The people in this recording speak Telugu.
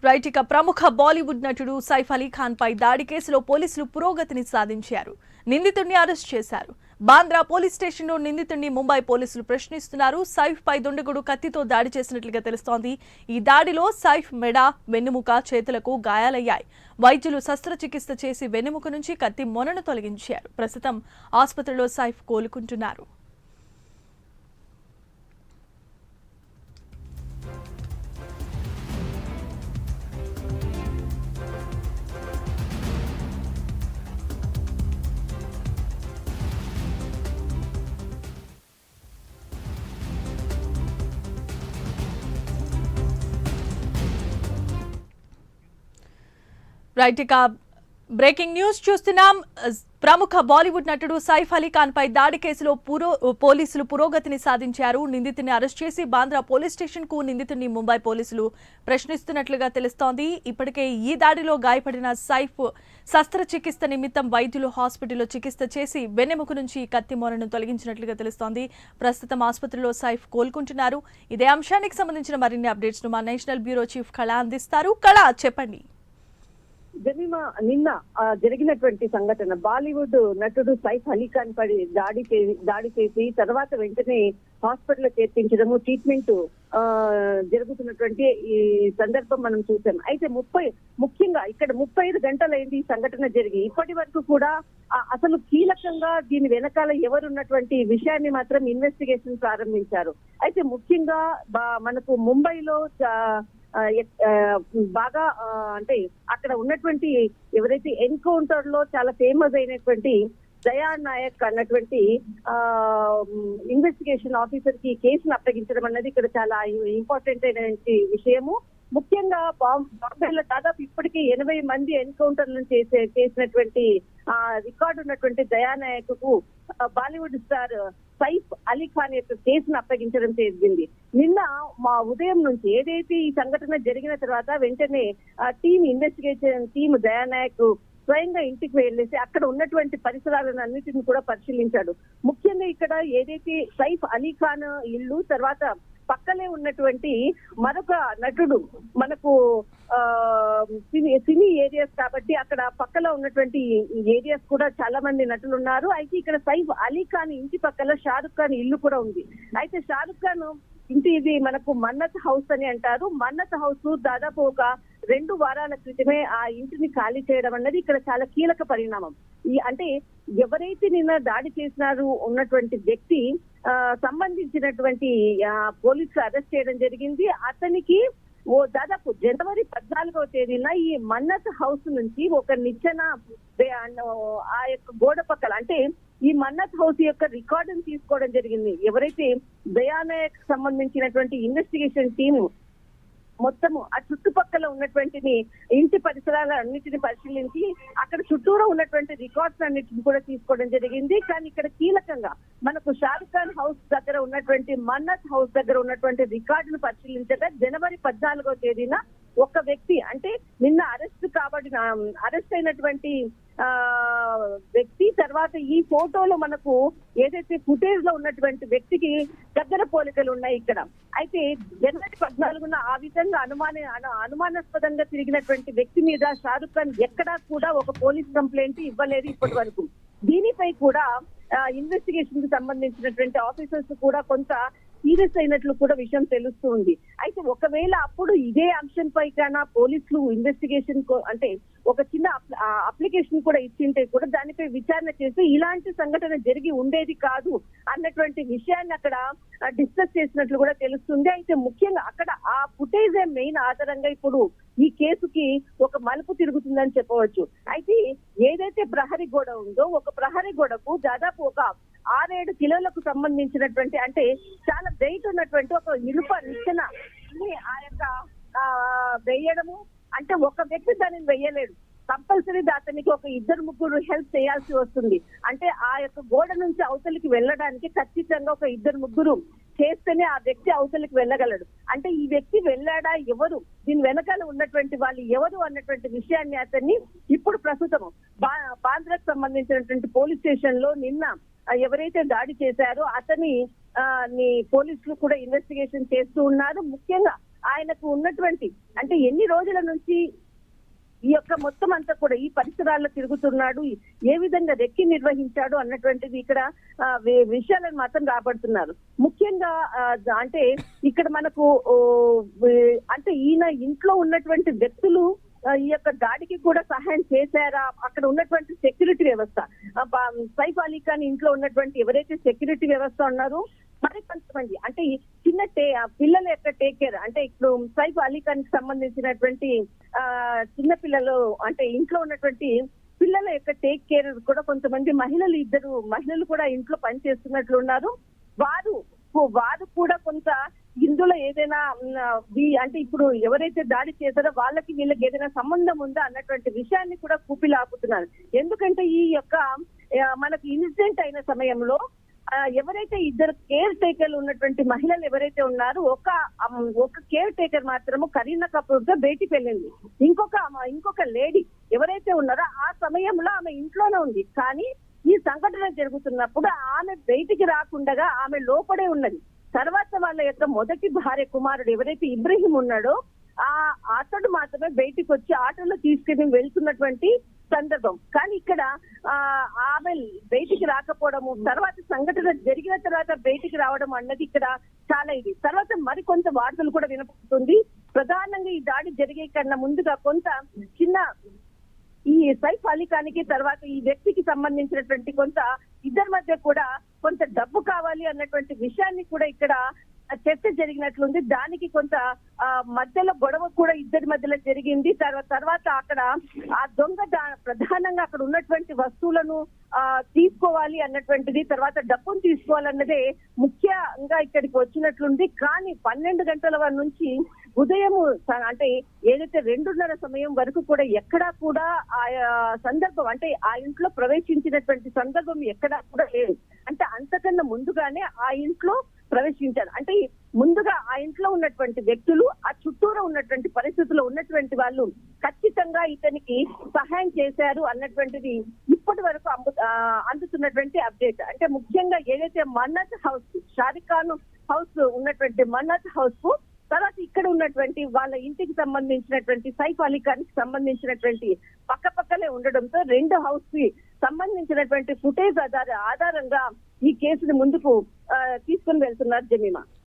రైట్ ఇక ప్రముఖ బాలీవుడ్ నటుడు సైఫ్ అలీ ఖాన్ పై దాడి కేసులో పోలీసులు పురోగతిని సాధించారు. నిందితుడిని అరెస్ట్ చేశారు. బాంద్రా పోలీస్ స్టేషన్లో నిందితుడిని ముంబై పోలీసులు ప్రశ్నిస్తున్నారు. సైఫ్ పై దుండగుడు కత్తితో దాడి చేసినట్లుగా తెలుస్తోంది. ఈ దాడిలో సైఫ్ మెడ, వెన్నుముక, చేతులకు గాయాలయ్యాయి. వైద్యులు శస్త్రచికిత్స చేసి వెన్నుముక నుంచి కత్తి మొనను తొలగించారు. ప్రస్తుతం ఆసుపత్రిలో సైఫ్ కోలుకుంటున్నారు. రైట్ ఇక బ్రేకింగ్ న్యూస్ చూస్తున్నాం. ప్రముఖ బాలీవుడ్ నటుడు సైఫ్ అలీ ఖాన్ పై దాడి కేసులో పోలీసులు పురోగతిని సాధించారు. నిందితుడిని అరెస్ట్ చేసి బాంద్రా పోలీస్ స్టేషన్ కు నిందితుడిని ముంబై పోలీసులు ప్రశ్నిస్తున్నట్లుగా తెలుస్తోంది. ఇప్పటికే ఈ దాడిలో గాయపడిన సైఫ్ శస్త్రచికిత్స నిమిత్తం వైద్యులు హాస్పిటల్లో చికిత్స చేసి వెన్నెముక నుంచి కత్తి మొనను తొలగించినట్లుగా తెలుస్తోంది. ప్రస్తుతం ఆసుపత్రిలో సైఫ్ కోలుకుంటున్నారు. ఇదే అంశానికి సంబంధించిన మరిన్ని అప్డేట్స్ ను మా నేషనల్ బ్యూరో చీఫ్ కళ అందిస్తారు. కళ, చెప్పండి. జమీమా, నిన్న జరిగినటువంటి సంఘటన బాలీవుడ్ నటుడు సైఫ్ అలీ ఖాన్ పై దాడి చేసి తర్వాత వెంటనే హాస్పిటల్ చేర్పించడము, ట్రీట్మెంట్ జరుగుతున్నటువంటి ఈ సందర్భం మనం చూసాం. అయితే ముఖ్యంగా ఇక్కడ 35 గంటలైంది ఈ సంఘటన జరిగి. ఇప్పటి వరకు కూడా అసలు కీలకంగా దీని వెనకాల ఎవరున్నటువంటి విషయాన్ని మాత్రం ఇన్వెస్టిగేషన్ ప్రారంభించారు. అయితే ముఖ్యంగా మనకు ముంబైలో బాగా అంటే అక్కడ ఉన్నటువంటి ఎవరైతే ఎన్కౌంటర్ లో చాలా ఫేమస్ అయినటువంటి దయా నాయక్ అన్నటువంటి ఇన్వెస్టిగేషన్ ఆఫీసర్ కి కేసును అప్పగించడం అన్నది ఇక్కడ చాలా ఇంపార్టెంట్ అయినటువంటి విషయము. ముఖ్యంగా బాంబేలో దాదాపు ఇప్పటికీ 80 మంది ఎన్కౌంటర్లను చేసినటువంటి రికార్డు ఉన్నటువంటి దయా నాయక్ కు బాలీవుడ్ స్టార్ సైఫ్ అలీ ఖాన్ యొక్క కేసును అప్పగించడం జరిగింది. నిన్న మా ఉదయం నుంచి ఏదైతే ఈ సంఘటన జరిగిన తర్వాత వెంటనే ఇన్వెస్టిగేషన్ టీం దయానాయక్ స్వయంగా ఇంటికి వెళ్ళేసి అక్కడ ఉన్నటువంటి పరిసరాలను అన్నిటిని కూడా పరిశీలించాడు. ముఖ్యంగా ఇక్కడ ఏదైతే సైఫ్ అలీ ఖాన్ ఇల్లు, తర్వాత పక్కనే ఉన్నటువంటి మరొక నటుడు, మనకు సినీ ఏరియాస్ కాబట్టి అక్కడ పక్కలో ఉన్నటువంటి ఏరియాస్ కూడా చాలా మంది నటులు ఉన్నారు. అయితే ఇక్కడ సైఫ్ అలీ ఖాన్ ఇంటి పక్కన షారుఖ్ ఖాన్ ఇల్లు కూడా ఉంది. అయితే షారుఖ్ ఖాన్ ఇంటి ఇది మనకు మన్నత్ హౌస్ అని అంటారు. మన్నత్ హౌస్ దాదాపు ఒక 2 వారాల క్రితమే ఆ ఇంటిని ఖాళీ చేయడం అన్నది ఇక్కడ చాలా కీలక పరిణామం. అంటే ఎవరైతే నిన్న దాడి చేసినారు ఉన్నటువంటి వ్యక్తి సంబంధించినటువంటి పోలీసులు అరెస్ట్ చేయడం జరిగింది. అతనికి దాదాపు జనవరి 14వ తేదీన ఈ మన్నత్ హౌస్ నుంచి ఒక నిచ్చెన ఆ యొక్క గోడ పక్కల, అంటే ఈ మన్నత్ హౌస్ యొక్క రికార్డును తీసుకోవడం జరిగింది. ఎవరైతే దయానాయక్ సంబంధించినటువంటి ఇన్వెస్టిగేషన్ టీము మొత్తము ఆ చుట్టుపక్కల ఉన్నటువంటి ఇంటి పరిసరాల అన్నిటిని పరిశీలించి అక్కడ చుట్టూరా ఉన్నటువంటి రికార్డ్స్ అన్నిటిని కూడా తీసుకోవడం జరిగింది. కానీ ఇక్కడ కీలకంగా మనకు షారుఖ్ ఖాన్ హౌస్ దగ్గర ఉన్నటువంటి మన్నత్ హౌస్ దగ్గర ఉన్నటువంటి రికార్డును పరిశీలించగా జనవరి 14వ తేదీన ఒక వ్యక్తి, అంటే నిన్న అరెస్ట్ అయినటువంటి వ్యక్తి తర్వాత ఈ ఫోటోలో మనకు ఏదైతే ఫుటేజ్ లో ఉన్నటువంటి వ్యక్తికి దగ్గర పోలికలు ఉన్నాయి ఇక్కడ. అయితే జనవరి 14న ఆ విధంగా అనుమానాస్పదంగా తిరిగినటువంటి వ్యక్తి మీద షారుఖ్ ఖాన్ ఎక్కడా కూడా ఒక పోలీస్ కంప్లైంట్ ఇవ్వలేదు ఇప్పటి వరకు. దీనిపై కూడా ఇన్వెస్టిగేషన్ కి సంబంధించినటువంటి ఆఫీసర్స్ కూడా కొంత సీరియస్ అయినట్లు కూడా విషయం తెలుస్తూ ఉంది. అయితే ఒకవేళ అప్పుడు ఇదే అంశంపై కన్నా పోలీసులు ఇన్వెస్టిగేషన్ అంటే ఒక చిన్న అప్లికేషన్ కూడా ఇచ్చింటే కూడా దానిపై విచారణ చేసి ఇలాంటి సంఘటన జరిగి ఉండేది కాదు అన్నటువంటి విషయాన్ని అక్కడ డిస్కస్ చేసినట్లు కూడా తెలుస్తుంది. అయితే ముఖ్యంగా అక్కడ ఆ ఫుటేజే మెయిన్ ఆధారంగా ఇప్పుడు ఈ కేసుకి ఒక మలుపు తిరుగుతుందని చెప్పవచ్చు. అయితే ఏదైతే ప్రహరీ గోడ ఉందో, ఒక ప్రహరీ గోడకు దాదాపు ఒక 6-7 కిలోలకు సంబంధించినటువంటి, అంటే చాలా వెయిట్ ఉన్నటువంటి ఒక ఇనుప నిచ్చెన ఆ యొక్క వేయడము, అంటే ఒక వ్యక్తి దానిని వేయలేడు. కంపల్సరీ అతనికి ఒక 2-3 హెల్ప్ చేయాల్సి వస్తుంది. అంటే ఆ యొక్క గోడ నుంచి అవతలికి వెళ్ళడానికి ఖచ్చితంగా ఒక 2-3 చేస్తేనే ఆ వ్యక్తి అవతలికి వెళ్ళగలడు. అంటే ఈ వ్యక్తి వెళ్ళాడా, ఎవరు దీని వెనకాల ఉన్నటువంటి వాళ్ళు ఎవరు అన్నటువంటి విషయాన్ని అతన్ని ఇప్పుడు ప్రస్తుతం బాంద్రాకు సంబంధించినటువంటి పోలీస్ స్టేషన్ లో నిన్న ఎవరైతే దాడి చేశారో అతని పోలీసులు కూడా ఇన్వెస్టిగేషన్ చేస్తూ ఉన్నారు. ముఖ్యంగా ఆయనకు ఉన్నటువంటి అంటే ఎన్ని రోజుల నుంచి ఈ యొక్క మొత్తం అంతా కూడా ఈ పరిసరాల్లో తిరుగుతున్నాడు, ఏ విధంగా రెక్కి నిర్వహించాడు అన్నటువంటిది ఇక్కడ విషయాలను మాత్రం రాబడుతున్నారు. ముఖ్యంగా అంటే ఇక్కడ మనకు అంటే ఈయన ఇంట్లో ఉన్నటువంటి వ్యక్తులు ఈ యొక్క దాడికి కూడా సహాయం చేశారా, అక్కడ ఉన్నటువంటి సెక్యూరిటీ వ్యవస్థ, సైఫ్ అలీ ఖాన్ ఇంట్లో ఉన్నటువంటి ఎవరైతే సెక్యూరిటీ వ్యవస్థ ఉన్నారో మరి కొంతమంది అంటే చిన్న పిల్లల యొక్క టేక్ కేర్, అంటే ఇప్పుడు సైఫ్ అలీ ఖాన్ కి సంబంధించినటువంటి చిన్న పిల్లలు అంటే ఇంట్లో ఉన్నటువంటి పిల్లల యొక్క టేక్ కేర్ కూడా కొంతమంది ఇద్దరు మహిళలు కూడా ఇంట్లో పనిచేస్తున్నట్లు ఉన్నారు. వారు కూడా కొంత ఇందులో ఏదైనా అంటే ఇప్పుడు ఎవరైతే దాడి చేశారో వీళ్ళకి ఏదైనా సంబంధం ఉందా అన్నటువంటి విషయాన్ని కూడా కూపిలాపుతున్నారు. ఎందుకంటే ఈ యొక్క మనకు ఇన్సిడెంట్ అయిన సమయంలో ఎవరైతే ఇద్దరు కేర్ టేకర్లు ఉన్నటువంటి మహిళలు ఎవరైతే ఉన్నారో ఒక కేర్ టేకర్ మాత్రము కరీనా కపూర్ తో బయటికి వెళ్ళింది. ఇంకొక లేడీ ఎవరైతే ఉన్నారో ఆ సమయంలో ఆమె ఇంట్లోనే ఉంది. కానీ ఈ సంఘటన జరుగుతున్నప్పుడు ఆమె బయటికి రాకుండా ఆమె లోపడే ఉన్నది. తర్వాత వాళ్ళ యొక్క మొదటి భార్య కుమారుడు ఎవరైతే ఇబ్రహీం ఉన్నాడో అతడు మాత్రమే బయటికి వచ్చి ఆటోలో తీసుకుని వెళ్తున్నటువంటి సందర్భం. కానీ ఇక్కడ ఆమె బయటికి రాకపోవడము, తర్వాత సంఘటన జరిగిన తర్వాత బయటికి రావడం అన్నది ఇక్కడ చాలా ఇది. తర్వాత మరికొంత వార్తలు కూడా వినపడుతుంది. ప్రధానంగా ఈ దాడి జరిగే కన్నా ముందుగా కొంత చిన్న ఈ సైఫ్ అలీ ఖాన్ కి తర్వాత ఈ వ్యక్తికి సంబంధించినటువంటి కొంత ఇద్దరి మధ్య కూడా కొంత డబ్బు కావాలి అన్నటువంటి విషయాన్ని కూడా ఇక్కడ చర్చ జరిగినట్లుంది. దానికి కొంత మధ్యలో గొడవ కూడా ఇద్దరి మధ్యలో జరిగింది. తర్వాత అక్కడ ఆ దొంగ ప్రధానంగా అక్కడ ఉన్నటువంటి వస్తువులను తీసుకోవాలి అన్నటువంటిది, తర్వాత డబ్బును తీసుకోవాలన్నదే ముఖ్యంగా ఇక్కడికి వచ్చినట్లుంది. కానీ 12 గంటల నుంచి ఉదయం అంటే ఏదైతే 2:30 సమయం వరకు కూడా ఎక్కడా కూడా ఆ సందర్భం అంటే ఆ ఇంట్లో ప్రవేశించినటువంటి సందర్భం ఎక్కడా కూడా లేదు. అంటే అంతకన్నా ముందుగానే ఆ ఇంట్లో ప్రవేశించారు. అంటే ముందుగా ఆ ఇంట్లో ఉన్నటువంటి వ్యక్తులు, ఆ చుట్టూరా ఉన్నటువంటి పరిస్థితుల్లో ఉన్నటువంటి వాళ్ళు ఖచ్చితంగా ఇతనికి సహాయం చేశారు అన్నటువంటిది ఇప్పటి వరకు అందుతున్నటువంటి అప్డేట్. అంటే ముఖ్యంగా ఏదైతే మన్నత్ హౌస్, షారుఖ్ ఖాన్ హౌస్ ఉన్నటువంటి మన్నత్ హౌస్ కు తర్వాత ఇక్కడ ఉన్నటువంటి వాళ్ళ ఇంటికి సంబంధించినటువంటి సైఫ్ అలీ ఖాన్ కి సంబంధించినటువంటి పక్కపక్కలే ఉండడంతో 2 హౌస్ కి సంబంధించినటువంటి ఫుటేజ్ ఆధారంగా ఈ కేసుని ముందుకు తీసుకుని వెళ్తున్నారు జమీమా.